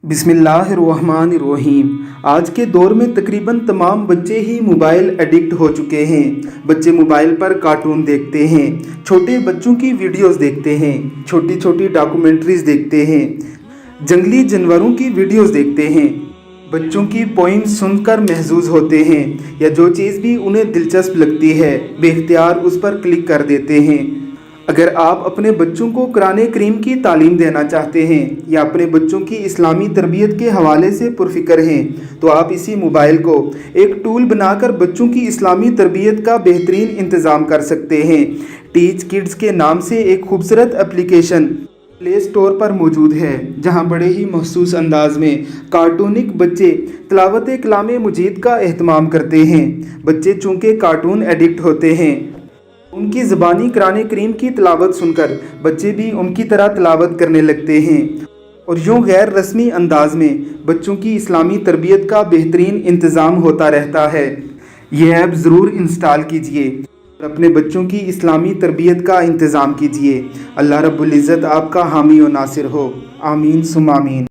बिस्मिल्लाहिर्रहमानिर्रहीम। आज के दौर में तकरीबन तमाम बच्चे ही मोबाइल एडिक्ट हो चुके हैं। बच्चे मोबाइल पर कार्टून देखते हैं, छोटे बच्चों की वीडियोस देखते हैं, छोटी छोटी डॉक्यूमेंट्रीज देखते हैं, जंगली जानवरों की वीडियोस देखते हैं, बच्चों की पोइम्स सुनकर महजूज होते हैं या जो चीज़ भी उन्हें दिलचस्प लगती है बेख्तियार उस पर क्लिक कर देते हैं। अगर आप अपने बच्चों को कुरान करीम की तालीम देना चाहते हैं या अपने बच्चों की इस्लामी तरबियत के हवाले से पुरफ़िक्र हैं तो आप इसी मोबाइल को एक टूल बनाकर बच्चों की इस्लामी तरबियत का बेहतरीन इंतज़ाम कर सकते हैं। टीच किड्स के नाम से एक खूबसूरत एप्लीकेशन प्ले स्टोर पर मौजूद है जहां बड़े ही महसूस अंदाज में कार्टूनिक बच्चे तिलावत कलाम मजीद का एहतमाम करते हैं। बच्चे चूँकि कार्टून एडिक्ट होते हैं, उनकी ज़बानी कुरान करीम की तिलावत सुनकर बच्चे भी उनकी तरह तिलावत करने लगते हैं और यूँ गैर रस्मी अंदाज में बच्चों की इस्लामी तरबियत का बेहतरीन इंतज़ाम होता रहता है। यह ऐप ज़रूर इंस्टॉल कीजिए और अपने बच्चों की इस्लामी तरबियत का इंतज़ाम कीजिए। अल्लाह रब्बुल इज़्ज़त आपका हामी और नासिर हो। आमीन सुम आमीन।